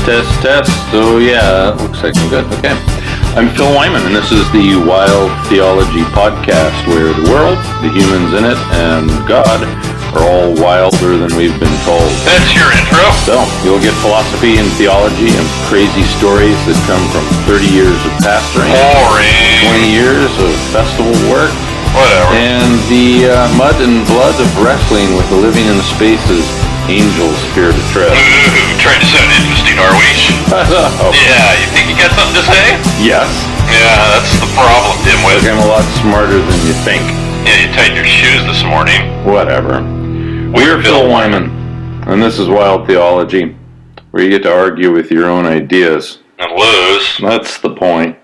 Test. So yeah, looks like I'm good. Okay. I'm Phil Wyman, and this is the Wild Theology Podcast, where the world, the humans in it, and God are all wilder than we've been told. That's your intro. So, you'll get philosophy and theology and crazy stories that come from 30 years of pastoring, boring, 20 years of festival work, whatever, and the mud and blood of wrestling with the living in the spaces angels fear to tread. Ooh, trying to sound interesting, are we? Yeah, you think you got something to say? Yes. Yeah, that's the problem, dimwit. I'm a lot smarter than you think. Yeah, you tightened your shoes this morning. Whatever. We're Phil Wyman, and this is Wild Theology, where you get to argue with your own ideas. And lose. That's the point.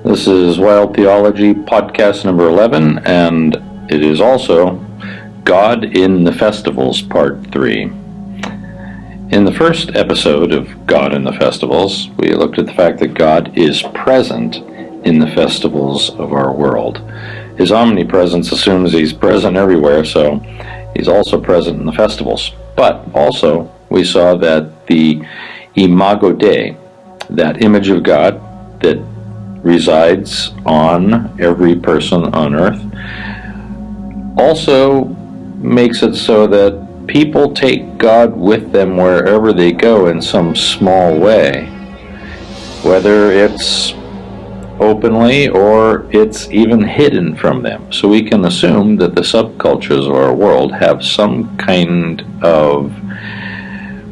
This is Wild Theology Podcast number 11, and it is also God in the Festivals Part 3. In the first episode of God in the Festivals, we looked at the fact that God is present in the festivals of our world. His omnipresence assumes he's present everywhere, so he's also present in the festivals. But also, we saw that the Imago Dei, that image of God that resides on every person on earth, also makes it so that people take God with them wherever they go in some small way, whether it's openly or it's even hidden from them. So we can assume that the subcultures of our world have some kind of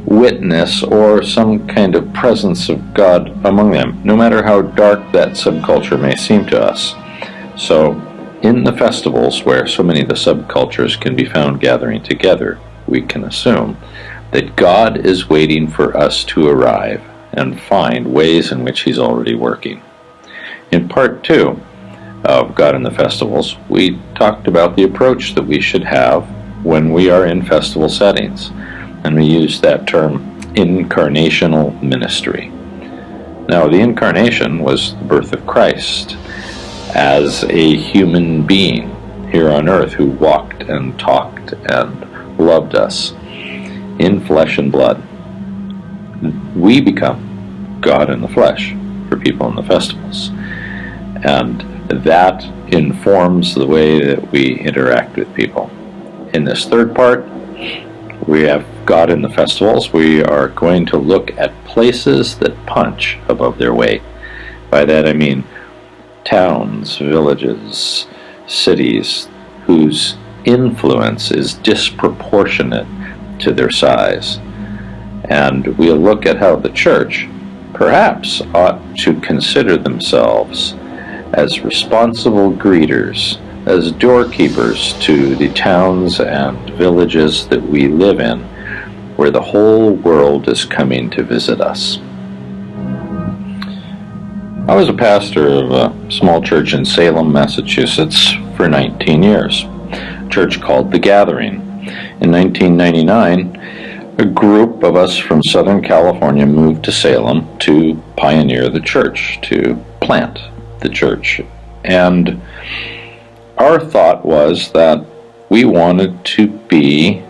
witness or some kind of presence of God among them, no matter how dark that subculture may seem to us. So, in the festivals where so many of the subcultures can be found gathering together, we can assume that God is waiting for us to arrive and find ways in which He's already working. In Part 2 of God in the Festivals, we talked about the approach that we should have when we are in festival settings. And we use that term, incarnational ministry. Now, the incarnation was the birth of Christ as a human being here on earth who walked and talked and loved us in flesh and blood. We become God in the flesh for people in the festivals. And that informs the way that we interact with people. In this third part, we have God in the Festivals. We are going to look at places that punch above their weight. By that I mean towns, villages, cities whose influence is disproportionate to their size. And we'll look at how the church perhaps ought to consider themselves as responsible greeters, as doorkeepers to the towns and villages that we live in, where the whole world is coming to visit us. I was a pastor of a small church in Salem, Massachusetts for 19 years, a church called The Gathering. In 1999, a group of us from Southern California moved to Salem to pioneer the church, to plant the church. And our thought was that we wanted to be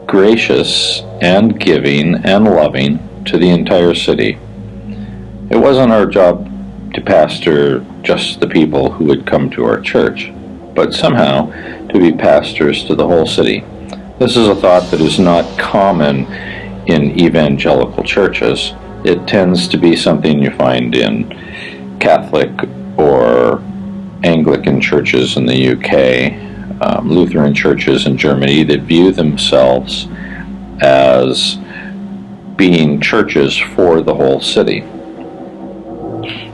gracious and giving and loving to the entire city. It wasn't our job to pastor just the people who would come to our church, but somehow to be pastors to the whole city. This is a thought that is not common in evangelical churches. It tends to be something you find in Catholic or Anglican churches in the UK, Lutheran churches in Germany that view themselves as being churches for the whole city.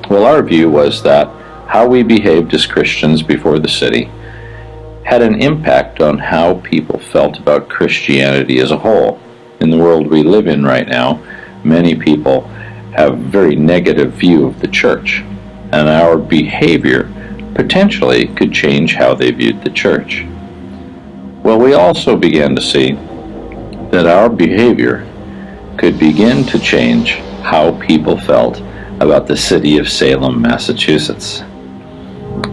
Well, our view was that how we behaved as Christians before the city had an impact on how people felt about Christianity as a whole. In the world we live in right now, many people have a very negative view of the church, and our behavior potentially could change how they viewed the church. Well, we also began to see that our behavior could begin to change how people felt about the city of Salem, Massachusetts.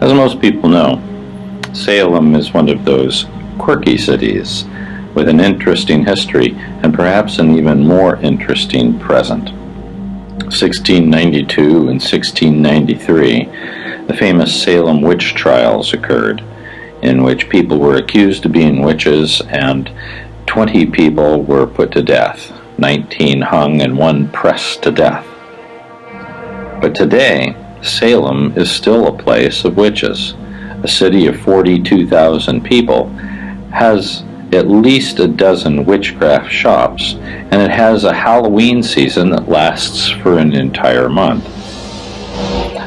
As most people know, Salem is one of those quirky cities with an interesting history and perhaps an even more interesting present. 1692 and 1693, the famous Salem witch trials occurred, in which people were accused of being witches and 20 people were put to death, 19 hung and 1 pressed to death. But today, Salem is still a place of witches. A city of 42,000 people has at least a dozen witchcraft shops, and it has a Halloween season that lasts for an entire month.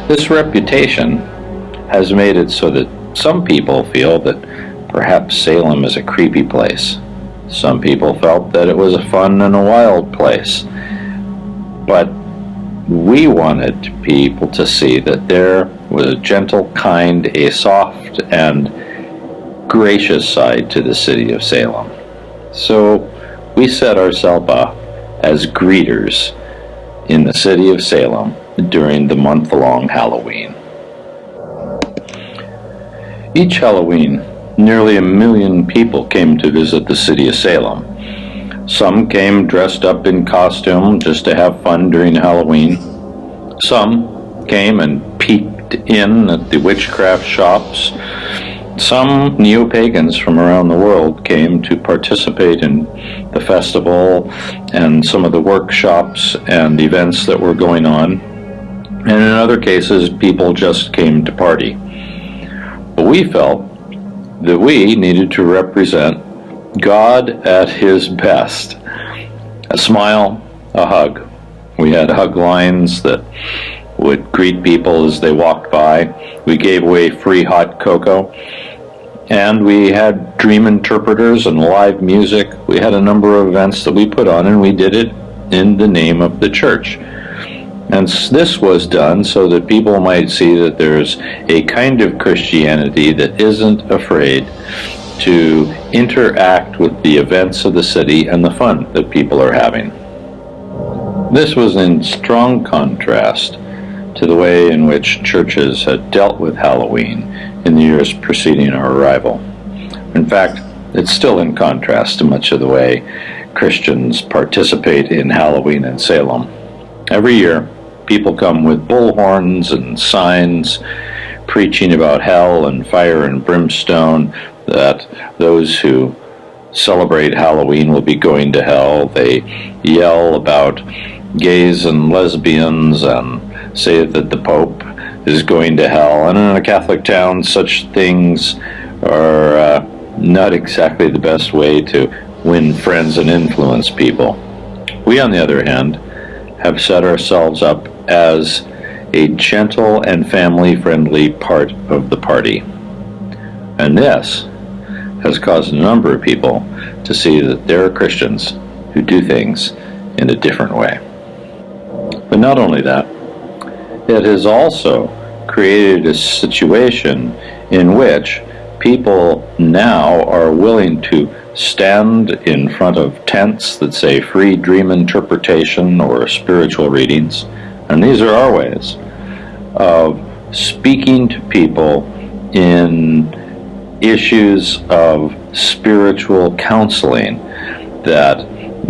This reputation has made it so that some people feel that perhaps Salem is a creepy place. Some people felt that it was a fun and a wild place. But we wanted people to see that there was a gentle, kind, a soft, and gracious side to the city of Salem. So we set ourselves up as greeters in the city of Salem during the month-long Halloween. Each Halloween, nearly 1 million people came to visit the city of Salem. Some came dressed up in costume just to have fun during Halloween. Some came and peeked in at the witchcraft shops. Some neo-pagans from around the world came to participate in the festival and some of the workshops and events that were going on. And in other cases, people just came to party. But we felt that we needed to represent God at His best. A smile, a hug. We had hug lines that would greet people as they walked by. We gave away free hot cocoa. And we had dream interpreters and live music. We had a number of events that we put on, and we did it in the name of the church. And this was done so that people might see that there's a kind of Christianity that isn't afraid to interact with the events of the city and the fun that people are having. This was in strong contrast to the way in which churches had dealt with Halloween in the years preceding our arrival. In fact, it's still in contrast to much of the way Christians participate in Halloween in Salem. Every year, people come with bullhorns and signs preaching about hell and fire and brimstone, that those who celebrate Halloween will be going to hell. They yell about gays and lesbians and say that the Pope is going to hell. And in a Catholic town, such things are not exactly the best way to win friends and influence people. We, on the other hand, have set ourselves up as a gentle and family-friendly part of the party. And this has caused a number of people to see that there are Christians who do things in a different way. But not only that, it has also created a situation in which people now are willing to stand in front of tents that say free dream interpretation or spiritual readings. And these are our ways of speaking to people in issues of spiritual counseling that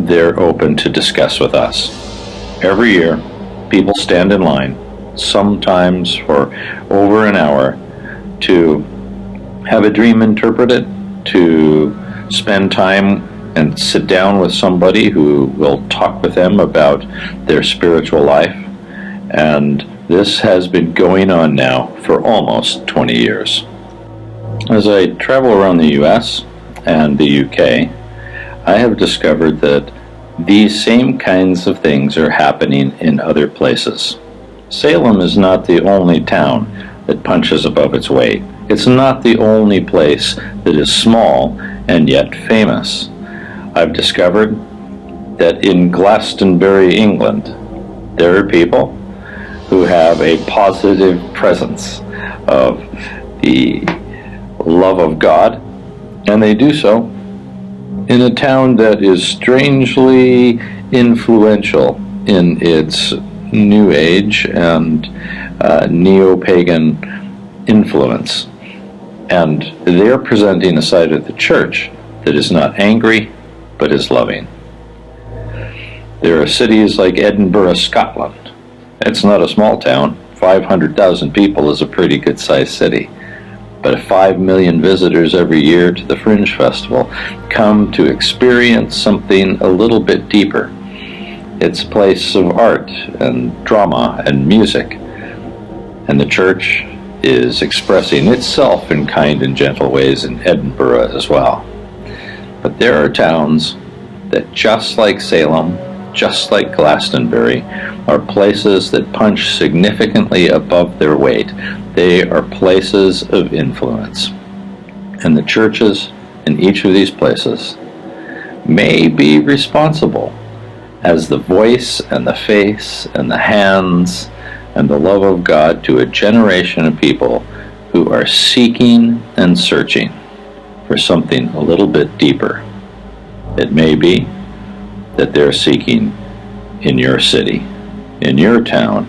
they're open to discuss with us. Every year, people stand in line, sometimes for over an hour, to have a dream interpreted, to spend time and sit down with somebody who will talk with them about their spiritual life. And this has been going on now for almost 20 years. As I travel around the US and the UK, I have discovered that these same kinds of things are happening in other places. Salem is not the only town that punches above its weight. It's not the only place that is small and yet famous. I've discovered that in Glastonbury, England, there are people who have a positive presence of the love of God, and they do so in a town that is strangely influential in its New Age and neo-pagan influence. And they're presenting a side of the church that is not angry, but is loving. There are cities like Edinburgh, Scotland. It's not a small town. 500,000 people is a pretty good-sized city. But 5 million visitors every year to the Fringe Festival come to experience something a little bit deeper. It's a place of art and drama and music. And the church is expressing itself in kind and gentle ways in Edinburgh as well. But there are towns that, just like Salem, just like Glastonbury, are places that punch significantly above their weight. They are places of influence. And the churches in each of these places may be responsible as the voice and the face and the hands and the love of God to a generation of people who are seeking and searching for something a little bit deeper. It may be that they're seeking in your city, in your town,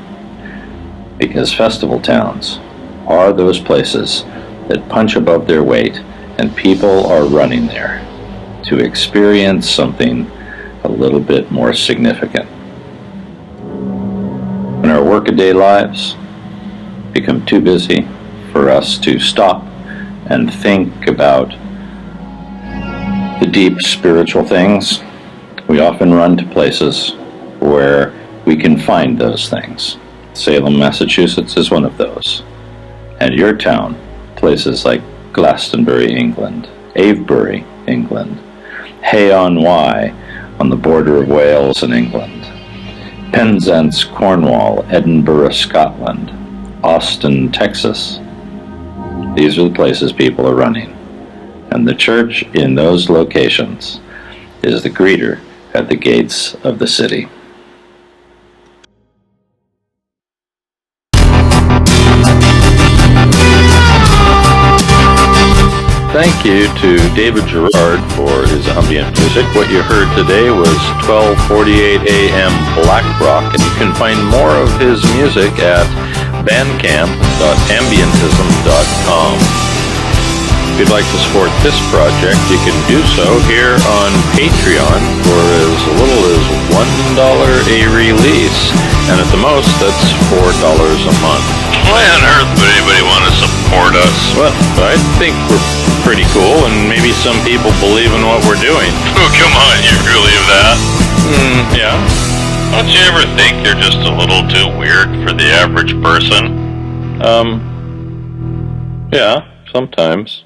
because festival towns are those places that punch above their weight, and people are running there to experience something a little bit more significant. When our workaday lives become too busy for us to stop and think about the deep spiritual things, we often run to places where we can find those things. Salem, Massachusetts is one of those. And your town, places like Glastonbury, England, Avebury, England, Hay-on-Wye on the border of Wales and England, Penzance, Cornwall, Edinburgh, Scotland, Austin, Texas. These are the places people are running. And the church in those locations is the greeter at the gates of the city. Thank you to David Gerard for his ambient music. What you heard today was 12:48 a.m. Black Rock, and you can find more of his music at bandcamp.ambientism.com. If you'd like to support this project, you can do so here on Patreon for as little as $1 a release, and at the most, that's $4 a month. Why on earth would anybody want to support us? Well, I think we're pretty cool, and maybe some people believe in what we're doing. Oh, come on, you believe that? Yeah. Don't you ever think you're just a little too weird for the average person? Yeah, sometimes.